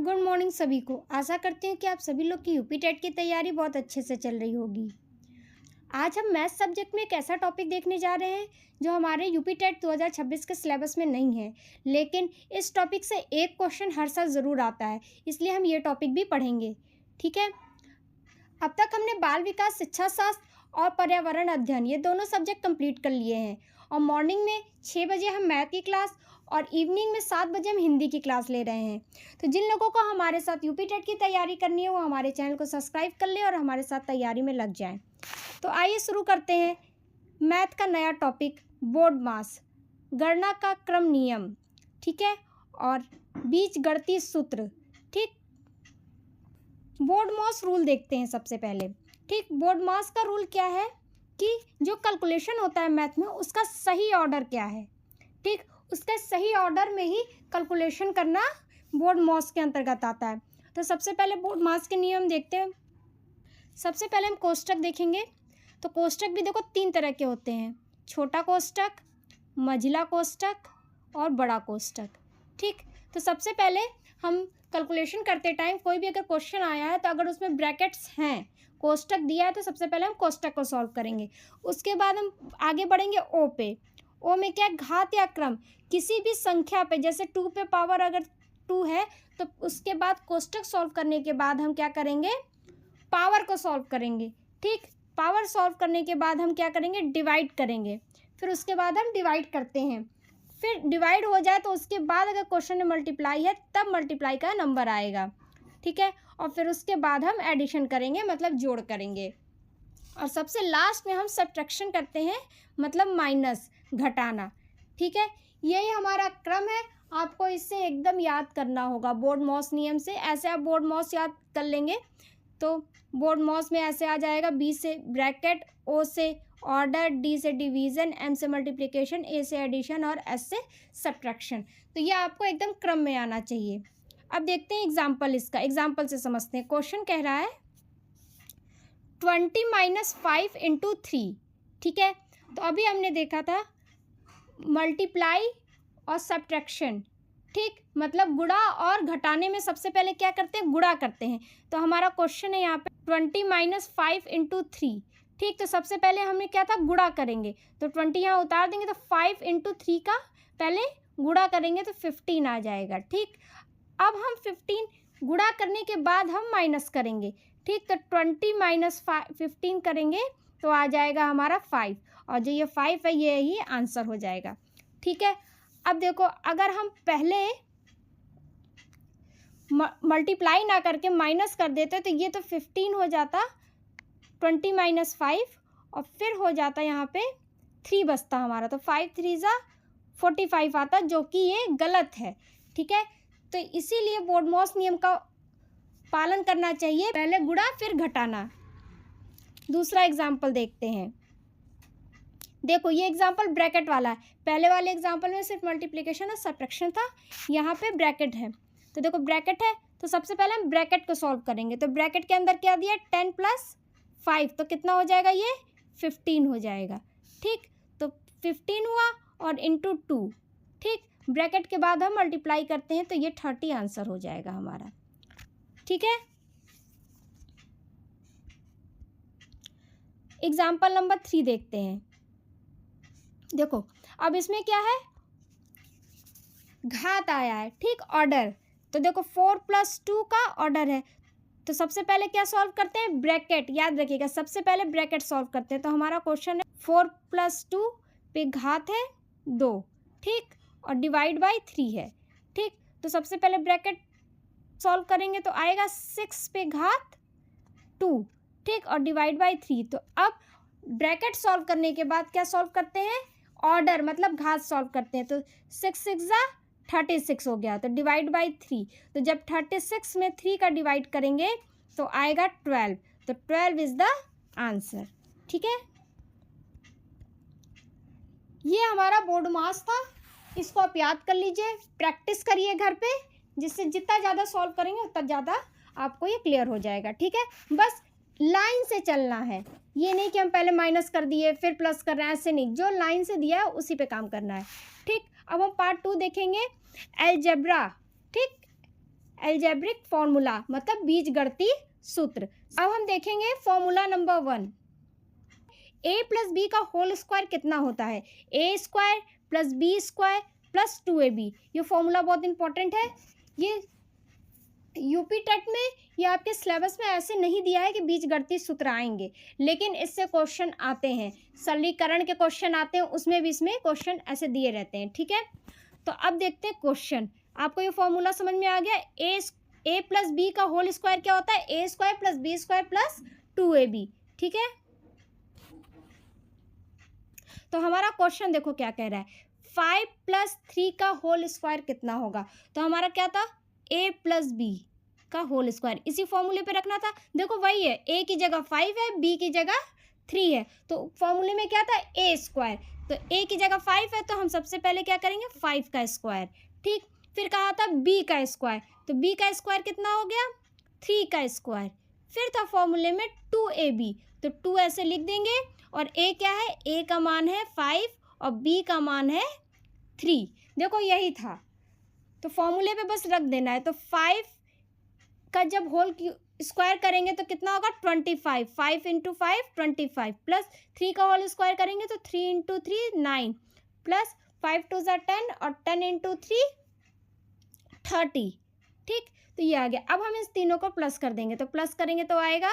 Good morning सभी को। आशा करती हूँ कि आप सभी लोग की यूपी टेट की तैयारी बहुत अच्छे से चल रही होगी। आज हम मैथ सब्जेक्ट में एक ऐसा टॉपिक देखने जा रहे हैं जो हमारे यूपी टेट 2026 के सिलेबस में नहीं है, लेकिन इस टॉपिक से एक क्वेश्चन हर साल ज़रूर आता है, इसलिए हम ये टॉपिक भी पढ़ेंगे। ठीक है। अब तक हमने बाल विकास, शिक्षा शास्त्र और पर्यावरण अध्ययन ये दोनों सब्जेक्ट कंप्लीट कर लिए हैं और मॉर्निंग में 6 बजे हम मैथ की क्लास और इवनिंग में 7 बजे हम हिंदी की क्लास ले रहे हैं। तो जिन लोगों को हमारे साथ यूपी टेट की तैयारी करनी है वो हमारे चैनल को सब्सक्राइब कर लें और हमारे साथ तैयारी में लग जाएं। तो आइए शुरू करते हैं मैथ का नया टॉपिक, बोर्ड मास, गणना का क्रम नियम। ठीक है, और बीजगणितीय सूत्र। ठीक, बोर्ड मास रूल देखते हैं सबसे पहले। ठीक, बोर्ड मास का रूल क्या है कि जो कैलकुलेशन होता है मैथ में उसका सही ऑर्डर क्या है। ठीक, उसके सही ऑर्डर में ही कैलकुलेशन करना बोर्ड मास के अंतर्गत आता है। तो सबसे पहले बोर्ड मास के नियम देखते हैं। सबसे पहले हम कोष्टक देखेंगे। तो कोष्टक भी देखो 3 तरह के होते हैं, छोटा कोष्टक, मझिला कोष्टक और बड़ा कोष्टक। ठीक, तो सबसे पहले हम कैलकुलेशन करते टाइम कोई भी अगर क्वेश्चन आया है तो अगर उसमें ब्रैकेट्स हैं, कोष्टक दिया है, तो सबसे पहले हम कोष्टक को सॉल्व करेंगे। उसके बाद हम आगे बढ़ेंगे ओ पे। ओ में क्या, घात या क्रम, किसी भी संख्या पे, जैसे 2 पे पावर अगर 2 है तो उसके बाद कोष्टक सॉल्व करने के बाद हम क्या करेंगे, पावर को सॉल्व करेंगे। ठीक, पावर सॉल्व करने के बाद हम क्या करेंगे, डिवाइड करेंगे। फिर उसके बाद हम डिवाइड करते हैं, फिर डिवाइड हो जाए तो उसके बाद अगर क्वेश्चन में मल्टीप्लाई है तब मल्टीप्लाई का नंबर आएगा। ठीक है, और फिर उसके बाद हम एडिशन करेंगे, मतलब जोड़ करेंगे। और सबसे लास्ट में हम सब्ट्रैक्शन करते हैं, मतलब माइनस, घटाना। ठीक है, यही हमारा क्रम है। आपको इससे एकदम याद करना होगा बोर्ड मॉस नियम से। ऐसे आप बोर्ड मॉस याद कर लेंगे तो बोर्ड मॉस में ऐसे आ जाएगा, बी से ब्रैकेट, ओ से ऑर्डर, डी से डिवीज़न, एम से मल्टीप्लिकेशन, ए से एडिशन और एस से सब्ट्रैक्शन। तो ये आपको एकदम क्रम में आना चाहिए। अब देखते हैं एग्जाम्पल, इसका एग्जाम्पल से समझते हैं। क्वेश्चन कह रहा है 20 - 5 × 3। ठीक है, तो अभी हमने देखा था मल्टीप्लाई और सब्ट्रैक्शन। ठीक, मतलब गुणा और घटाने में सबसे पहले क्या करते हैं, गुणा करते हैं। तो हमारा क्वेश्चन है यहाँ पे 20 - 5 × 3। ठीक, तो सबसे पहले हमने क्या था, गुणा करेंगे। तो 20 यहाँ उतार देंगे तो 5 × 3 का पहले गुणा करेंगे तो 15 आ जाएगा। ठीक, अब हम 15 गुणा करने के बाद हम माइनस करेंगे। ठीक, तो 20 - 15 करेंगे तो आ जाएगा हमारा 5, और जो ये 5 है ये ही आंसर हो जाएगा। ठीक है, अब देखो अगर हम पहले मल्टीप्लाई ना करके माइनस कर देते तो ये तो 15 हो जाता, 20 - 5, और फिर हो जाता यहाँ पे 3 बचता हमारा, तो 5 3 ज़ा 45 आता, जो कि ये गलत है। ठीक है, तो इसीलिए बोर्ड मॉस नियम का पालन करना चाहिए, पहले गुणा फिर घटाना। दूसरा एग्जाम्पल देखते हैं। देखो ये एग्जाम्पल ब्रैकेट वाला है, पहले वाले एग्जाम्पल में सिर्फ मल्टीप्लिकेशन और सब्ट्रैक्शन था, यहाँ पे ब्रैकेट है। तो देखो ब्रैकेट है तो सबसे पहले हम ब्रैकेट को सॉल्व करेंगे। तो ब्रैकेट के अंदर क्या दिया, 10 + 5, तो कितना हो जाएगा, ये 15 हो जाएगा। ठीक, तो 15 हुआ और इंटू 2। ठीक, ब्रैकेट के बाद हम मल्टीप्लाई करते हैं तो ये 30 आंसर हो जाएगा हमारा। ठीक है, एग्जाम्पल नंबर 3 देखते हैं। देखो अब इसमें क्या है, घात आया है। ठीक, ऑर्डर, तो देखो 4 + 2 का ऑर्डर है। तो सबसे पहले क्या सॉल्व करते हैं, ब्रैकेट, याद रखिएगा सबसे पहले ब्रैकेट सॉल्व करते हैं। तो हमारा क्वेश्चन है 4 + 2 पे घात है 2। ठीक, और डिवाइड बाय 3 है। ठीक, तो सबसे पहले ब्रैकेट सॉल्व करेंगे तो आएगा 6 पे घात 2। ठीक, और डिवाइड बाय 3। तो अब ब्रैकेट सॉल्व करने के बाद क्या सॉल्व करते हैं, ऑर्डर, मतलब घात सॉल्व करते हैं। तो 6 6 ज़ा 36 हो गया, तो डिवाइड बाय 3। तो जब 36 में 3 का डिवाइड करेंगे तो आएगा 12, तो 12 इज़ द आंसर। ठीक है, ये हमारा बोर्ड मास था, इसको आप याद कर लीजिए, प्रैक्टिस करिए घर पे, जिससे जितना ज़्यादा सॉल्व करेंगे उतना ज़्यादा आपको ये क्लियर हो जाएगा। ठीक है, बस लाइन से चलना है, ये नहीं कि हम पहले माइनस कर दिए फिर प्लस कर रहे हैं, ऐसे नहीं, जो लाइन से दिया है उसी पे काम करना है। ठीक, अब हम पार्ट 2 देखेंगे, अलजेब्रा। ठीक, एल्जेब्रिक फॉर्मूला मतलब बीजगणितीय सूत्र। अब हम देखेंगे formula number 1। A plus B का होल स्क्वायर कितना होता है? A square plus B square plus 2ab। ये फॉर्मूला बहुत इंपॉर्टेंट है। ये यूपी टेट में या आपके सिलेबस में ऐसे नहीं दिया है कि बीजगणितीय सूत्र आएंगे, लेकिन इससे क्वेश्चन आते हैं, सरलीकरण के क्वेश्चन आते हैं, उसमें भी इसमें क्वेश्चन ऐसे दिए रहते हैं। ठीक है, तो अब देखते हैं क्वेश्चन। आपको ये फॉर्मूला समझ में आ गया? ए प्लस बी का होल स्क्वायर क्या होता है? A square plus B square plus 2ab। ठीक है, तो हमारा क्वेश्चन देखो क्या कह रहा है, 5 प्लस 3 का होल स्क्वायर कितना होगा? तो हमारा क्या था? ए प्लस बी का होल स्क्वायर, इसी फॉर्मूले पे रखना था। देखो वही है, ए की जगह 5 है, बी की जगह 3 है, तो फॉर्मूले में क्या था? ए स्क्वायर। तो ए की जगह 5 है, तो हम सबसे पहले क्या करेंगे? 5 का स्क्वायर। ठीक, फिर कहा था बी का स्क्वायर, तो बी का स्क्वायर कितना हो गया? 3 का स्क्वायर। फिर था फॉर्मूले में 2ab, तो 2 ऐसे लिख देंगे, और ए क्या है? ए का मान है 5 और बी का मान है 3। देखो यही था, तो फॉर्मूले पे बस रख देना है। तो 5 का जब होल स्क्वायर करेंगे तो कितना होगा? 25। 5 इंटू 5 25, प्लस 3 का होल स्क्वायर करेंगे तो 3 इंटू 3 9, प्लस 5 टू ज़ा 10 और 10 इंटू 3 30। ठीक, तो ये आ गया। अब हम इस तीनों को प्लस कर देंगे, तो प्लस करेंगे तो आएगा,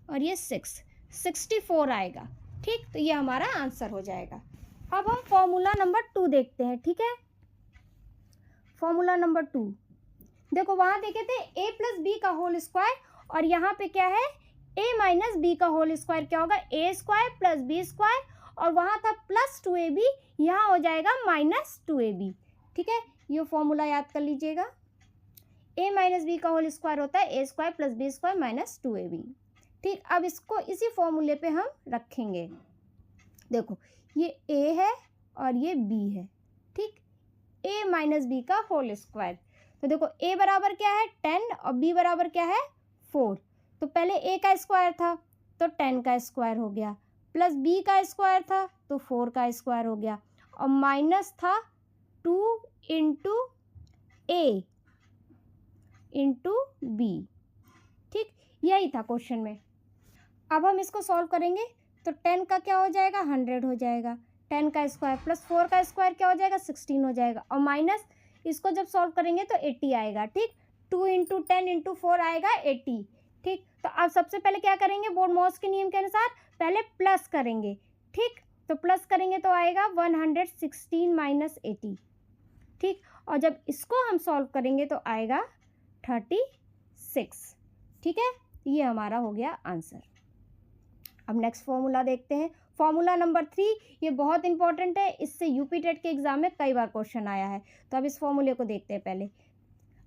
और ये 64 आएगा। ठीक, तो ये हमारा आंसर हो जाएगा। अब हम फॉर्मूला नंबर 2 देखते हैं। ठीक है, फॉर्मूला नंबर 2 देखो, वहां देखे थे ए प्लस बी का होल स्क्वायर, और यहाँ पे क्या है? ए माइनस बी का होल स्क्वायर क्या होगा? ए स्क्वायर प्लस बी स्क्वायर, और वहां था प्लस 2ab, यहाँ हो जाएगा माइनस 2ab। ठीक है, ये फॉर्मूला याद कर लीजिएगा। ए माइनस बी का होल स्क्वायर होता है A square plus B square minus 2ab। ठीक, अब इसको इसी फॉर्मूले पे हम रखेंगे। देखो ये ए है और ये बी है। ठीक, ए माइनस बी का होल स्क्वायर, तो देखो ए बराबर क्या है? 10 और बी बराबर क्या है? 4। तो पहले ए का स्क्वायर था तो 10 का स्क्वायर हो गया, प्लस बी का स्क्वायर था तो 4 का स्क्वायर हो गया, और माइनस था 2 इंटू ए इंटू बी। ठीक, यही था क्वेश्चन में। अब हम इसको सॉल्व करेंगे तो 10 का क्या हो जाएगा? 100 हो जाएगा, 10 का स्क्वायर प्लस 4 का स्क्वायर क्या हो जाएगा? 16 हो जाएगा, और माइनस इसको जब सॉल्व करेंगे तो 80 आएगा। ठीक, 2 इंटू 10 इंटू 4 आएगा 80। ठीक, तो अब सबसे पहले क्या करेंगे? बोर्ड-मॉस के नियम के अनुसार पहले प्लस करेंगे। ठीक, तो प्लस करेंगे तो आएगा 116 माइनस 80। ठीक, और जब इसको हम सॉल्व करेंगे तो आएगा 36। ठीक है, ये हमारा हो गया आंसर। अब नेक्स्ट फॉर्मूला देखते हैं, फॉर्मूला नंबर 3। ये बहुत इंपॉर्टेंट है, इससे यूपी टेट के एग्जाम में कई बार क्वेश्चन आया है। तो अब इस फॉर्मूले को देखते हैं पहले।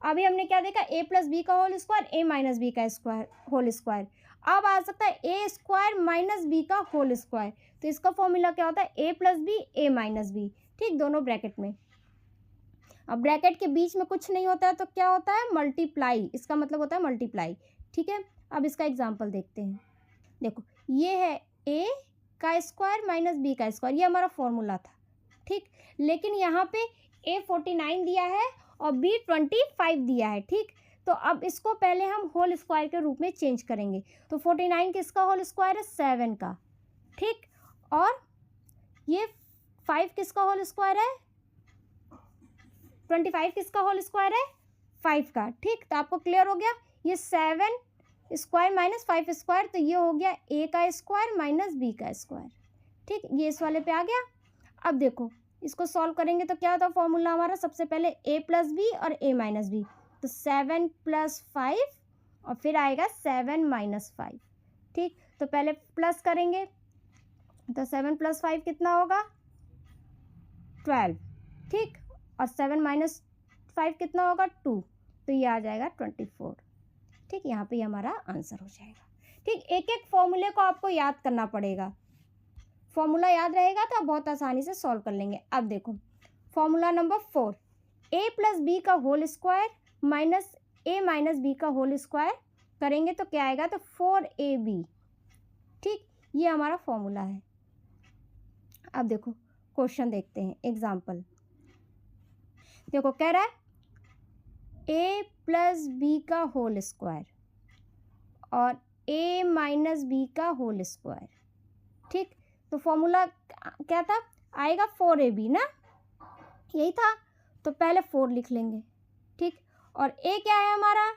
अभी हमने क्या देखा? ए प्लस बी का होल स्क्वायर, ए माइनस बी का स्क्वायर होल स्क्वायर। अब आ सकता है ए स्क्वायर माइनस बी का होल स्क्वायर, तो इसका फॉर्मूला क्या होता है? A plus B A minus B. ठीक, दोनों ब्रैकेट में। अब ब्रैकेट के बीच में कुछ नहीं होता है तो क्या होता है? मल्टीप्लाई, इसका मतलब होता है मल्टीप्लाई। ठीक है, अब इसका एग्जाम्पल देखते हैं। देखो ये है ए का स्क्वायर माइनस बी का स्क्वायर, ये हमारा फॉर्मूला था। ठीक, लेकिन यहाँ पे ए 49 दिया है और बी 25 दिया है। ठीक, तो अब इसको पहले हम होल स्क्वायर के रूप में चेंज करेंगे। तो 49 किसका होल स्क्वायर है? 7 का। ठीक, और ये 5 किसका होल स्क्वायर है? 25 किसका होल स्क्वायर है? 5 का। ठीक, तो आपको क्लियर हो गया, ये 7 स्क्वायर माइनस 5 स्क्वायर, तो ये हो गया ए का स्क्वायर माइनस बी का स्क्वायर। ठीक, ये इस वाले पे आ गया। अब देखो इसको सॉल्व करेंगे तो क्या होता है फॉर्मूला हमारा? सबसे पहले ए प्लस बी और ए माइनस बी, तो 7 प्लस 5 और फिर आएगा 7 माइनस 5। ठीक, तो पहले प्लस करेंगे तो 7 प्लस 5 कितना होगा? 12। ठीक, और 7 माइनस 5 कितना होगा? 2, तो ये आ जाएगा 24। ठीक, यहाँ पे हमारा आंसर हो जाएगा। ठीक, एक एक फॉर्मूले को आपको याद करना पड़ेगा, फॉर्मूला याद रहेगा तो आप बहुत आसानी से सॉल्व कर लेंगे। अब देखो फॉर्मूला नंबर 4, ए प्लस बी का होल स्क्वायर माइनस ए माइनस बी का होल स्क्वायर करेंगे तो क्या आएगा? तो 4ab। ठीक, ये हमारा फॉर्मूला है। अब देखो क्वेश्चन देखते हैं, एग्जाम्पल। देखो कह रहा है ए प्लस बी का होल स्क्वायर और ए माइनस बी का होल स्क्वायर। ठीक, तो फॉर्मूला क्या था, आएगा 4ab ना, यही था। तो पहले 4 लिख लेंगे। ठीक, और ए क्या है हमारा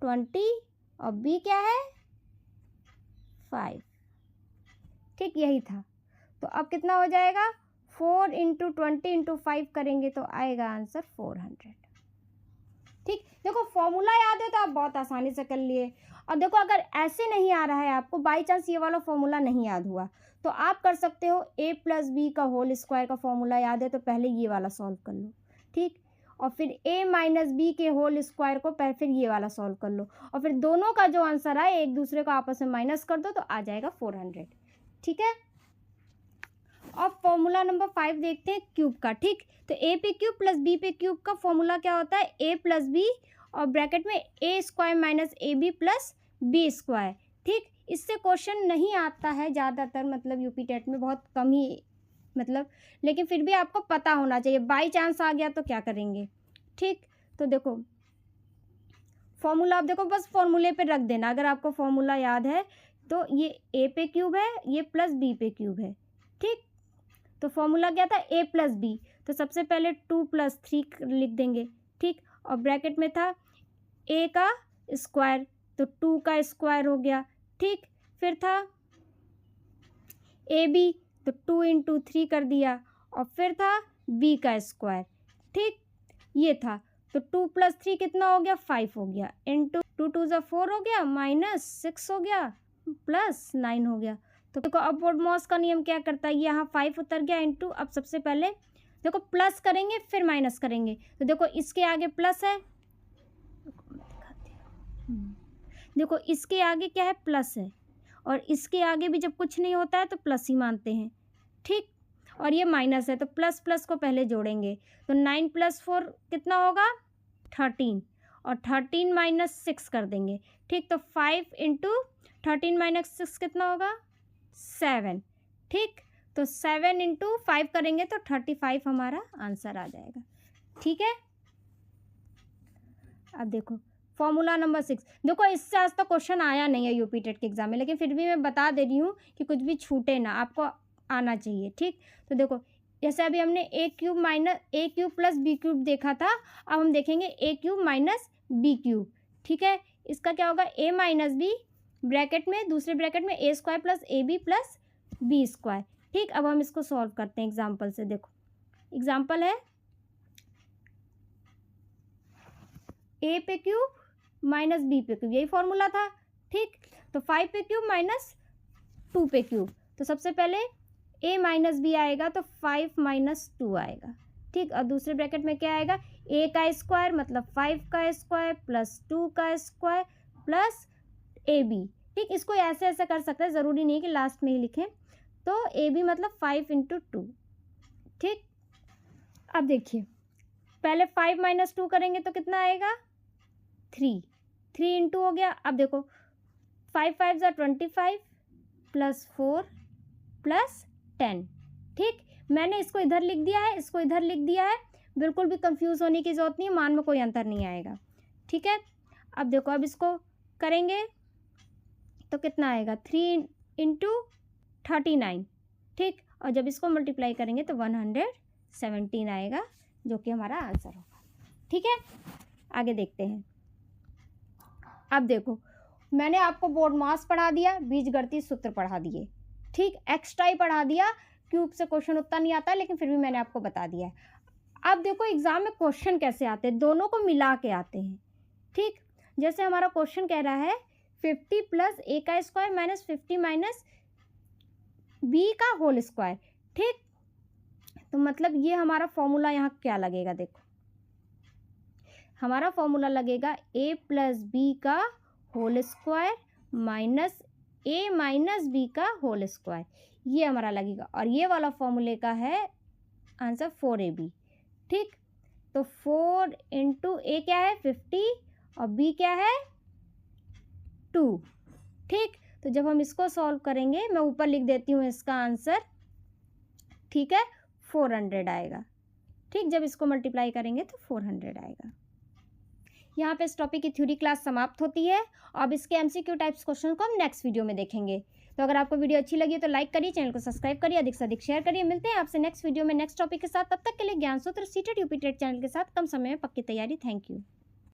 20 और बी क्या है 5। ठीक, यही था। तो अब कितना हो जाएगा, 4 इंटू 20 इंटू 5 करेंगे तो आएगा आंसर 400। ठीक, देखो फॉर्मूला याद है तो आप बहुत आसानी से कर लिए। और देखो अगर ऐसे नहीं आ रहा है आपको, बाई चांस ये वाला फॉर्मूला नहीं याद हुआ, तो आप कर सकते हो ए प्लस बी का होल स्क्वायर का फॉर्मूला याद है तो पहले ये वाला सॉल्व कर लो। ठीक, और फिर ए माइनस बी के होल स्क्वायर को फिर ये वाला सॉल्व कर लो, और फिर दोनों का जो आंसर आए एक दूसरे को आपस में माइनस कर दो तो आ जाएगा 400। ठीक है, अब फॉर्मूला नंबर 5 देखते हैं क्यूब का। ठीक, तो ए पे क्यूब प्लस बी पे क्यूब का फॉर्मूला क्या होता है, ए प्लस बी और ब्रैकेट में A square minus A B plus B square. ठीक, इससे क्वेश्चन नहीं आता है ज़्यादातर, मतलब यूपी टेट में बहुत कम ही, मतलब लेकिन फिर भी आपको पता होना चाहिए, बाई चांस आ गया तो क्या करेंगे। ठीक, तो देखो फॉर्मूला, आप देखो बस फॉर्मूले पे रख देना अगर आपको फॉर्मूला याद है। तो ये ए पे क्यूब है, ये प्लस बी पे क्यूब है। ठीक, तो फॉर्मूला क्या था ए प्लस बी, तो सबसे पहले 2 + 3 लिख देंगे। ठीक, और ब्रैकेट में था ए का स्क्वायर तो 2 का स्क्वायर हो गया। ठीक, फिर था ए बी तो 2 इंटू 3 कर दिया, और फिर था बी का स्क्वायर। ठीक, ये था तो 2 + 3 कितना हो गया 5 हो गया, इंटू 2 2 = 4 हो गया, -6 हो गया, +9 हो गया। तो देखो अपवर्ड मॉस का नियम क्या करता है, यहाँ 5 उतर गया इंटू, अब सबसे पहले देखो प्लस करेंगे फिर माइनस करेंगे, तो देखो इसके आगे प्लस है, देखो इसके आगे क्या है प्लस है, और इसके आगे भी जब कुछ नहीं होता है तो प्लस ही मानते हैं। ठीक, और ये माइनस है तो प्लस प्लस को पहले जोड़ेंगे, तो 9 + 4 कितना होगा 13, और 13 - 6 कर देंगे। ठीक, तो 5 इंटू 13 - 6 कितना होगा 7। ठीक, तो 7 इंटू 5 करेंगे तो 35 हमारा आंसर आ जाएगा। ठीक है, अब देखो फॉर्मूला नंबर 6, देखो इससे आज तक क्वेश्चन आया नहीं है यूपी टेट के एग्जाम में, लेकिन फिर भी मैं बता दे रही हूँ कि कुछ भी छूटे ना, आपको आना चाहिए। ठीक, तो देखो जैसे अभी हमने ए क्यूब प्लस बी क्यूब देखा था, अब हम देखेंगे ए क्यूब माइनस बी क्यूब। ठीक है, इसका क्या होगा ए माइनस बी ब्रैकेट में, दूसरे ब्रैकेट में A square plus A B plus B square. ठीक, अब हम इसको सॉल्व करते हैं एग्जाम्पल से। देखो एग्जाम्पल है ए पे क्यूब माइनस बी पे क्यूब, यही फॉर्मूला था। ठीक, तो 5 पे क्यूब माइनस 2 पे क्यूब, तो सबसे पहले a माइनस बी आएगा तो 5 - 2 आएगा। ठीक, और दूसरे ब्रैकेट में क्या आएगा a का स्क्वायर मतलब 5 का स्क्वायर प्लस 2 का स्क्वायर प्लस ab। ठीक, इसको ऐसे ऐसे कर सकते हैं, ज़रूरी नहीं कि लास्ट में ही लिखें। तो ab मतलब 5 इंटू 2। ठीक, अब देखिए पहले 5 - 2 करेंगे तो कितना आएगा 3 इंटू हो गया। अब देखो 5 5 = 25 प्लस 4 प्लस 10। ठीक, मैंने इसको इधर लिख दिया है, इसको इधर लिख दिया है, बिल्कुल भी कंफ्यूज होने की ज़रूरत नहीं है, मान में कोई अंतर नहीं आएगा। ठीक है, अब देखो अब इसको करेंगे तो कितना आएगा 3 इंटू 39। ठीक, और जब इसको मल्टीप्लाई करेंगे तो 117 आएगा, जो कि हमारा आंसर होगा। ठीक है, आगे देखते हैं। अब देखो मैंने आपको बोर्ड मास पढ़ा दिया, बीजगणितीय सूत्र पढ़ा दिए। ठीक, एक्स्ट्रा ही पढ़ा दिया, क्यूब से क्वेश्चन उतना नहीं आता लेकिन फिर भी मैंने आपको बता दिया है। अब देखो एग्जाम में क्वेश्चन कैसे आते हैं, दोनों को मिला के आते हैं। ठीक, जैसे हमारा क्वेश्चन कह रहा है 50 + a का स्क्वायर माइनस 50 - b का होल स्क्वायर। ठीक, तो मतलब ये हमारा फॉर्मूला यहाँ क्या लगेगा, देखो हमारा फॉर्मूला लगेगा a + b का whole square minus a - b का होल स्क्वायर, ये हमारा लगेगा। और ये वाला फॉर्मूले का है आंसर 4ab। ठीक, तो 4 इंटू a क्या है 50 और b क्या है 2। ठीक, तो जब हम इसको सॉल्व करेंगे, मैं ऊपर लिख देती हूँ इसका आंसर। ठीक है, 400 आएगा। ठीक, जब इसको मल्टीप्लाई करेंगे तो 400 आएगा। यहाँ पे इस टॉपिक की थ्योरी क्लास समाप्त होती है। अब इसके MCQ टाइप्स क्वेश्चन को हम नेक्स्ट वीडियो में देखेंगे। तो अगर आपको वीडियो अच्छी लगी तो लाइक करिए, चैनल को सब्सक्राइब करिए, अधिक से अधिक शेयर करिए। मिलते हैं आपसे नेक्स्ट वीडियो में नेक्स्ट टॉपिक के साथ। तब तक के लिए ज्ञान सूत्र सीटेट यूपी टेट चैनल के साथ कम समय में पक्की तैयारी। Thank you.